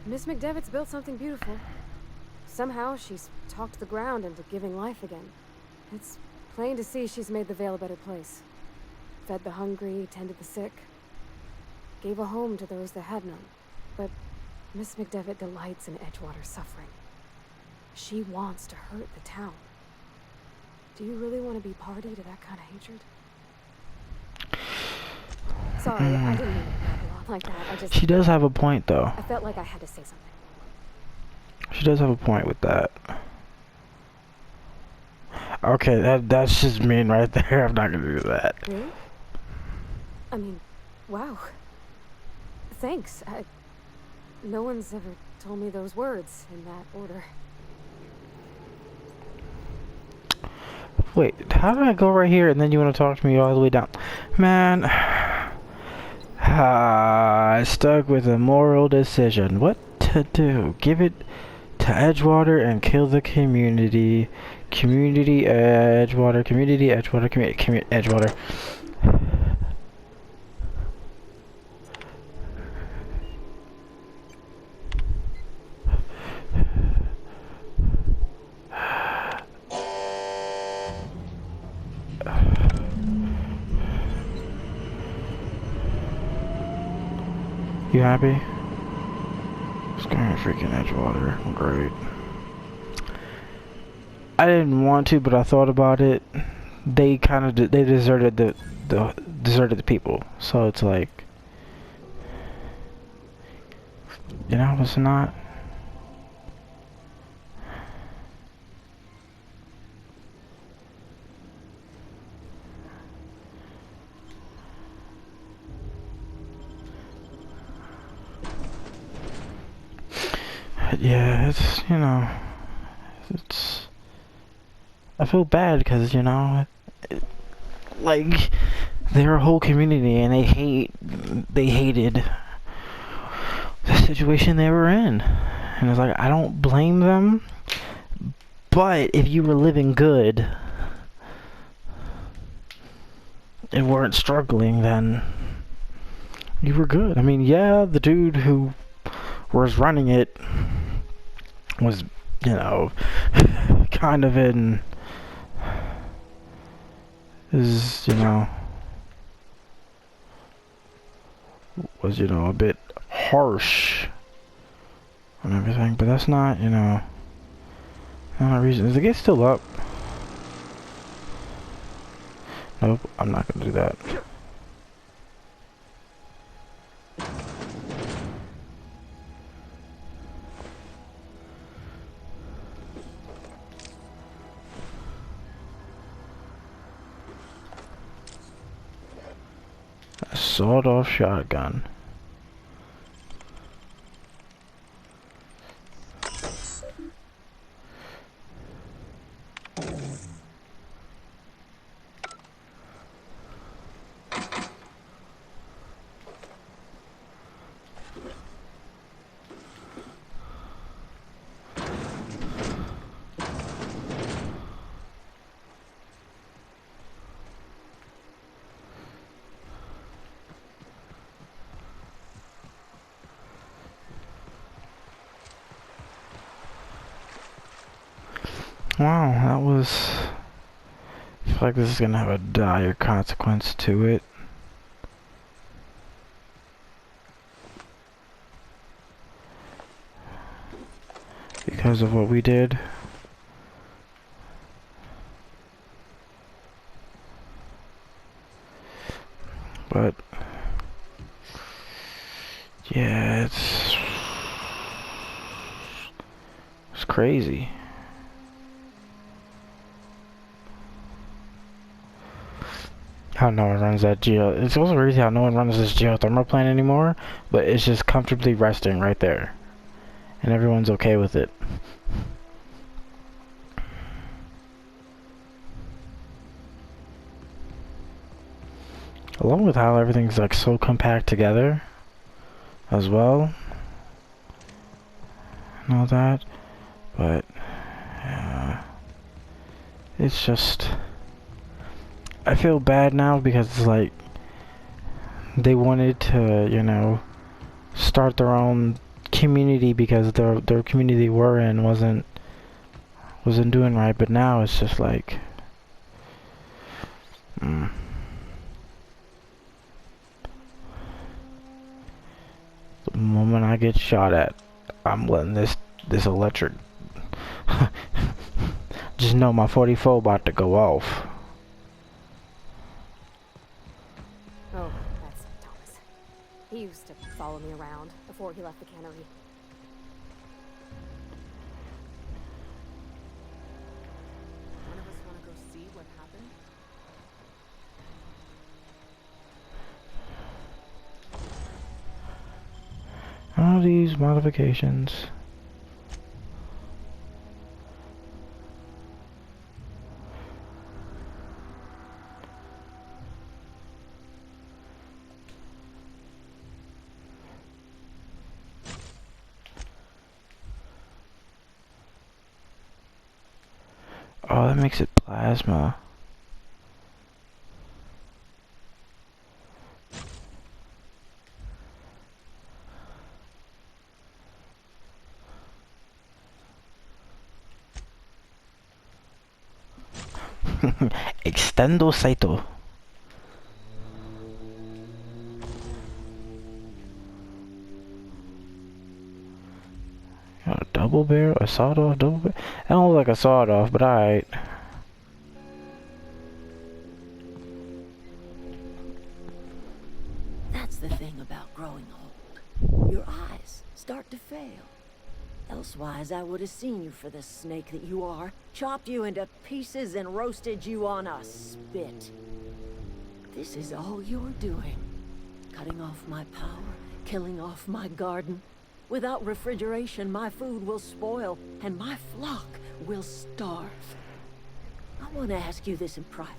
Miss McDevitt's built something beautiful. Somehow she's talked the ground into giving life again. It's plain to see she's made the Vale a better place. Fed the hungry, tended the sick. Gave a home to those that had none. But Miss McDevitt delights in Edgewater's suffering. She wants to hurt the town. Do you really want to be party to that kind of hatred? Sorry, I didn't mean to babble on like that. She does have a point, though. I felt like I had to say something. She does have a point with that. Okay, that's just mean right there. I'm not gonna do that. Really? I mean, wow. Thanks. No one's ever told me those words in that order. Wait, how did I go right here and then you want to talk to me all the way down? Man, I stuck with a moral decision. What to do? Give it to Edgewater and kill the community. Community, Edgewater, community, Edgewater, Edgewater. You happy? Just going to freaking Edgewater. Great. I didn't want to, but I thought about it. They kind of they deserted the people. So it's like, you know, it's not. Yeah, it's, you know, it's, I feel bad because, you know, like, they're a whole community and they hated the situation they were in. And it's like, I don't blame them, but if you were living good and weren't struggling, then you were good. I mean, yeah, the dude who was running it was, you know, kind of in, is, you know, was, you know, a bit harsh and everything, but that's not, you know, not a reason. Is the gate still up? Nope, I'm not gonna do that. A sawed-off shotgun. Wow, that was... I feel like this is gonna have a dire consequence to it. Because of what we did. But... yeah, it's crazy. How no one runs that it's also crazy how no one runs this geothermal plant anymore, but it's just comfortably resting right there. And everyone's okay with it. Along with how everything's like so compact together as well. And all that. But yeah, it's just, I feel bad now because it's like they wanted to, you know, start their own community because their community they were in wasn't doing right, but now it's just like the moment I get shot at, I'm letting this electric just know my 44 about to go off. Oh, that's Thomas. He used to follow me around before he left the cannery. One of us want to go see what happened? All these modifications. Oh, that makes it plasma. Extendo Saito. A double barrel, a sawed-off double barrel. That don't look like a sawed-off, but alright. That's the thing about growing old. Your eyes start to fail. Elsewise, I would have seen you for the snake that you are, chopped you into pieces and roasted you on a spit. This is all you're doing. Cutting off my power, killing off my garden. Without refrigeration, my food will spoil, and my flock will starve. I want to ask you this in private,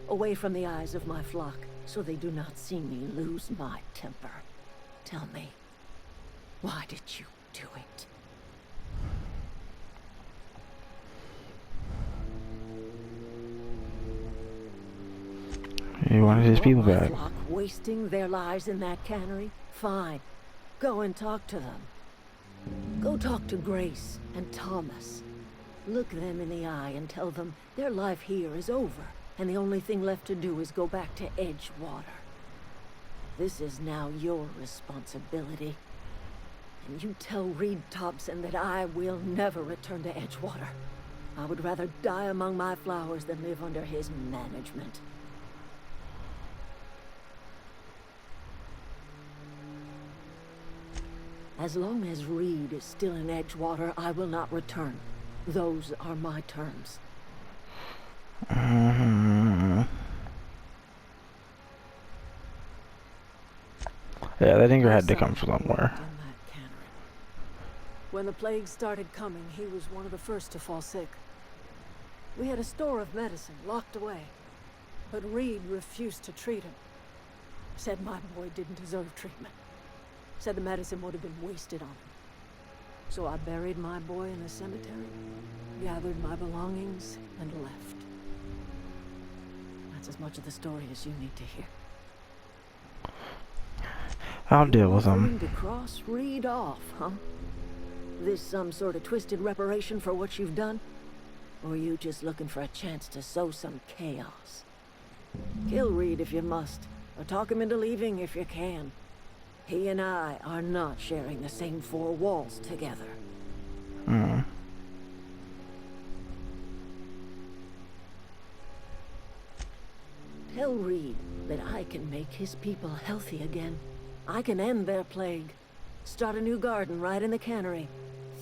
away from the eyes of my flock, so they do not see me lose my temper. Tell me, why did you do it? He wanted his people My back. flock wasting their lives in that cannery? Fine. Go and talk to them. Go talk to Grace and Thomas. Look them in the eye and tell them their life here is over, and the only thing left to do is go back to Edgewater. This is now your responsibility. And you tell Reed Thompson that I will never return to Edgewater. I would rather die among my flowers than live under his management. As long as Reed is still in Edgewater, I will not return. Those are my terms. Yeah, that anger My had to son come from somewhere. worked in that cannery. When the plague started coming, he was one of the first to fall sick. We had a store of medicine locked away, but Reed refused to treat him. Said my boy didn't deserve treatment. Said the medicine would have been wasted on him. So I buried my boy in the cemetery, gathered my belongings, and left. That's as much of the story as you need to hear. I'll deal with Offering him. to cross Reed off, huh? This some sort of twisted reparation for what you've done? Or are you just looking for a chance to sow some chaos? Kill Reed if you must, or talk him into leaving if you can. He and I are not sharing the same four walls together. Tell Reed that I can make his people healthy again. I can end their plague. Start a new garden right in the cannery.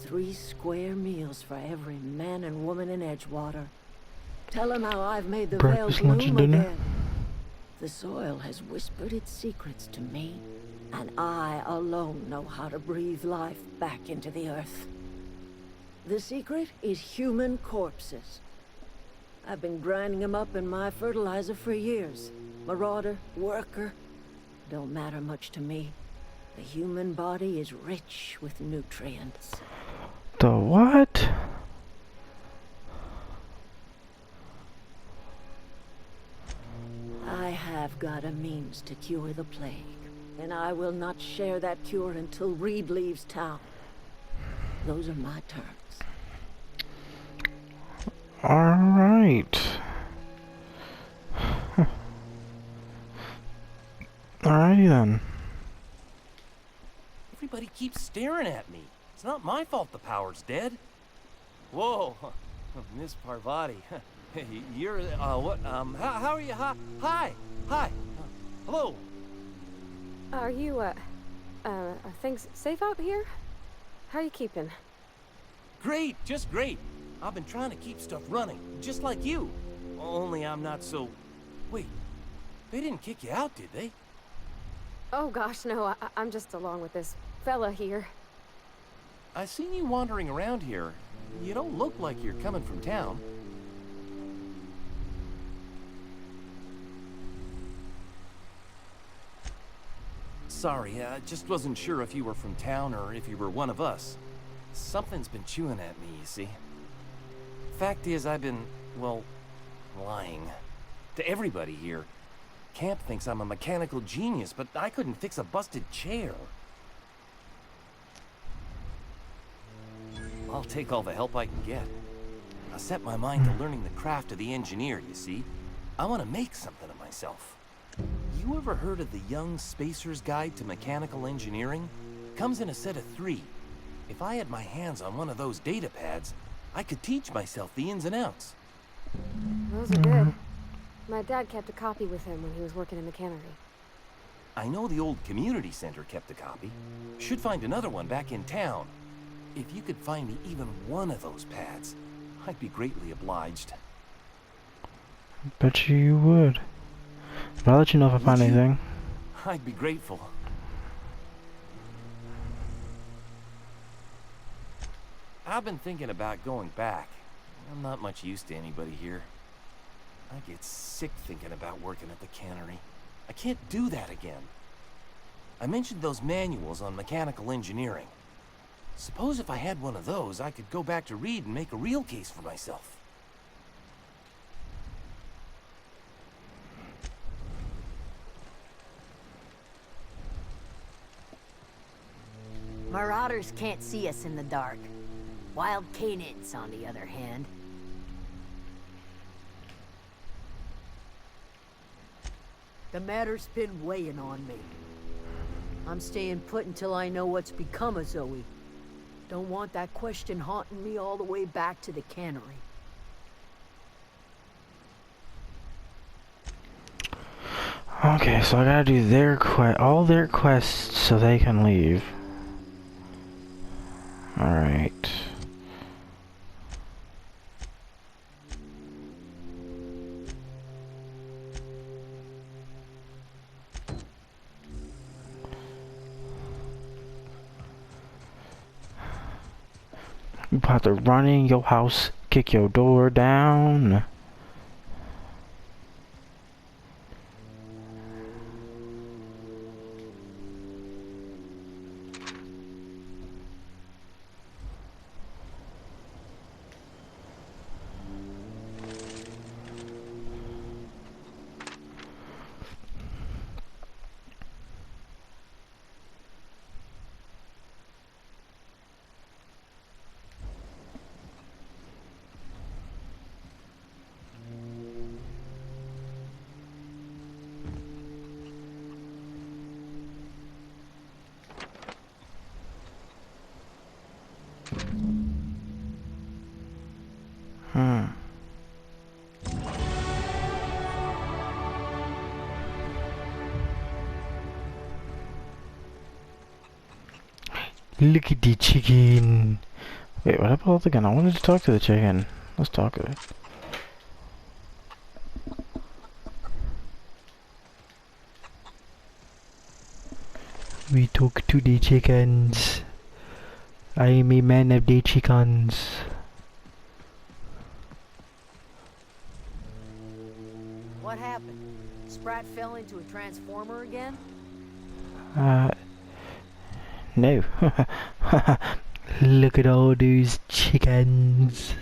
3 square meals for every man and woman in Edgewater. Tell him how I've made the veil Breakfast, lunch, bloom and dinner? again. The soil has whispered its secrets to me, and I alone know how to breathe life back into the earth. The secret is human corpses. I've been grinding them up in my fertilizer for years. Marauder, worker, don't matter much to me. The human body is rich with nutrients. The what? I have got a means to cure the plague, and I will not share that cure until Reed leaves town. Those are my terms. Alright. Alrighty then. Everybody keeps staring at me. It's not my fault the power's dead. Whoa, Miss Parvati. You're, what, how are you? Hi, hello. Are you, are things safe out here? How are you keeping? Great, just great. I've been trying to keep stuff running, just like you. Only I'm not so... Wait, they didn't kick you out, did they? Oh gosh, no, I'm just along with this fella here. I seen you wandering around here. You don't look like you're coming from town. Sorry, I just wasn't sure if you were from town or if you were one of us. Something's been chewing at me, you see. Fact is, I've been, well, lying. To everybody here. Camp thinks I'm a mechanical genius, but I couldn't fix a busted chair. I'll take all the help I can get. I set my mind to learning the craft of the engineer, you see. I want to make something of myself. You ever heard of the Young Spacer's Guide to Mechanical Engineering? Comes in a set of 3. If I had my hands on one of those data pads, I could teach myself the ins and outs. Those are good. My dad kept a copy with him when he was working in the cannery. I know the old community center kept a copy. Should find another one back in town. If you could find me even one of those pads, I'd be greatly obliged. Bet you would. But I'll let you know if I find anything. I'd be grateful. I've been thinking about going back. I'm not much use to anybody here. I get sick thinking about working at the cannery. I can't do that again. I mentioned those manuals on mechanical engineering. Suppose if I had one of those, I could go back to Reed and make a real case for myself. Marauders can't see us in the dark. Wild canids, on the other hand. The matter's been weighing on me. I'm staying put until I know what's become of Zoe. Don't want that question haunting me all the way back to the cannery. Okay, so I gotta do their all their quests so they can leave. Alright. You about to run in your house, kick your door down. Look at the chicken. Wait, what about the gun? I wanted to talk to the chicken. Let's talk to it. We talk to the chickens. I am a man of the chickens. What happened? Sprat fell into a transformer again? No. Look at all those chickens.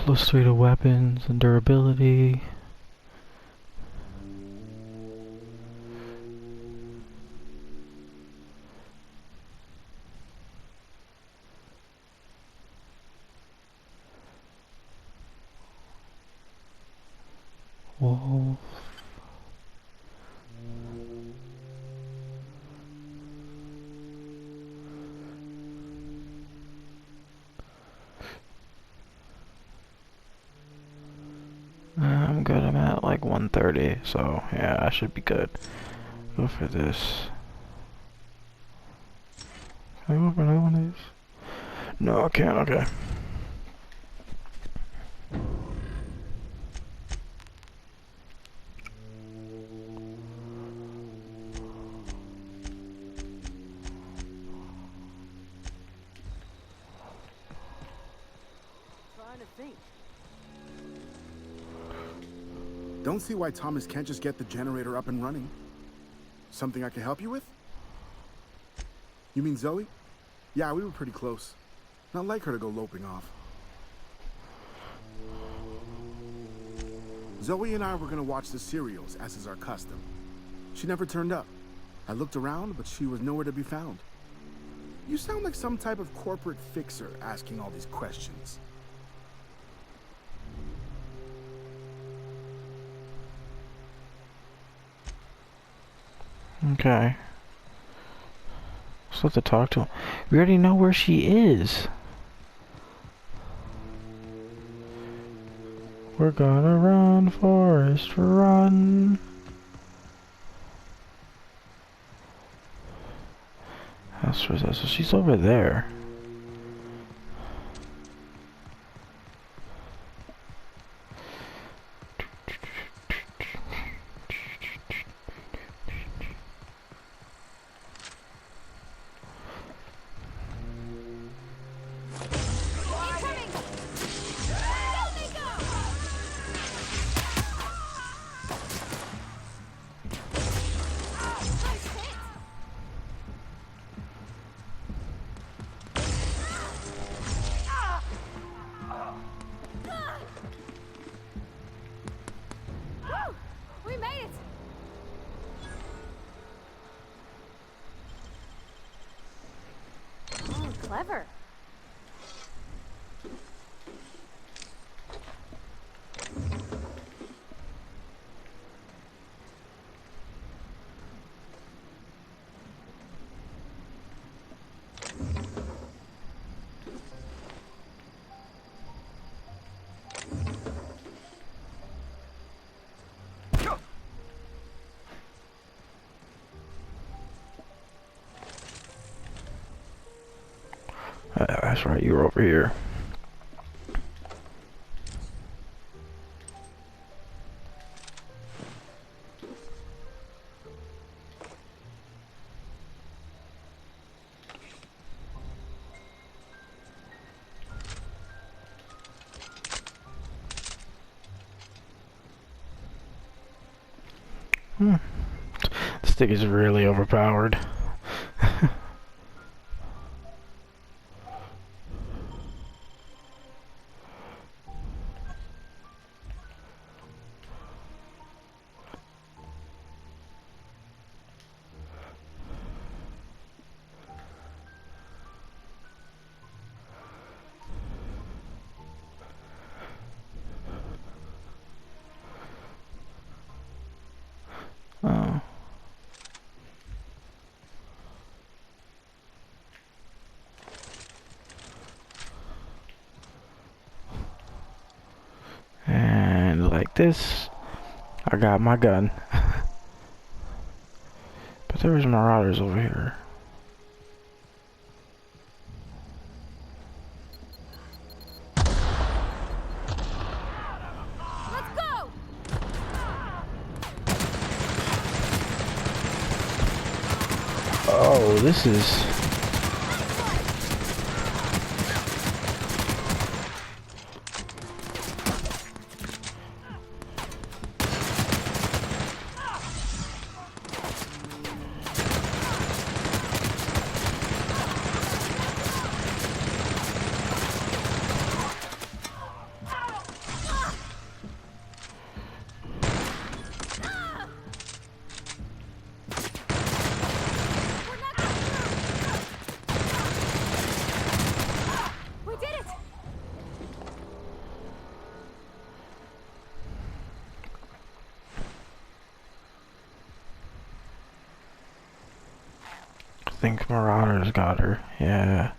+3 to weapons and durability. Wolf. I'm good. I'm at like 130, so yeah, I should be good. Go for this. Can I go for another one of these? No, I can't. Okay. Trying to think. Don't see why Thomas can't just get the generator up and running. Something I can help you with? You mean Zoe? Yeah, we were pretty close. Not like her to go loping off. Zoe and I were gonna watch the serials, as is our custom. She never turned up. I looked around, but she was nowhere to be found. You sound like some type of corporate fixer asking all these questions. Okay. Still have to talk to him. We already know where she is. We're gonna run, Forest, run. House possessed. So she's over there. We made it! Oh, clever. That's right, you were over here. This stick is really overpowered. Oh. And like this, I got my gun. But there was marauders over here. Let's go! Oh, this is... think Marauders got her. Yeah.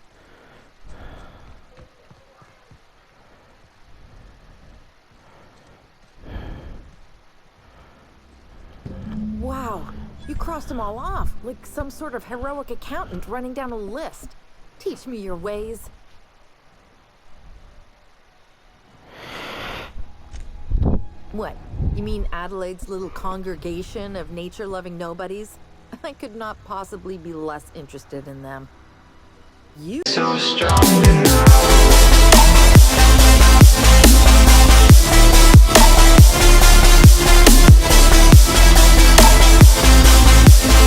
Wow, you crossed them all off, like some sort of heroic accountant running down a list. Teach me your ways. What? You mean Adelaide's little congregation of nature-loving nobodies? I could not possibly be less interested in them. You... So strong enough.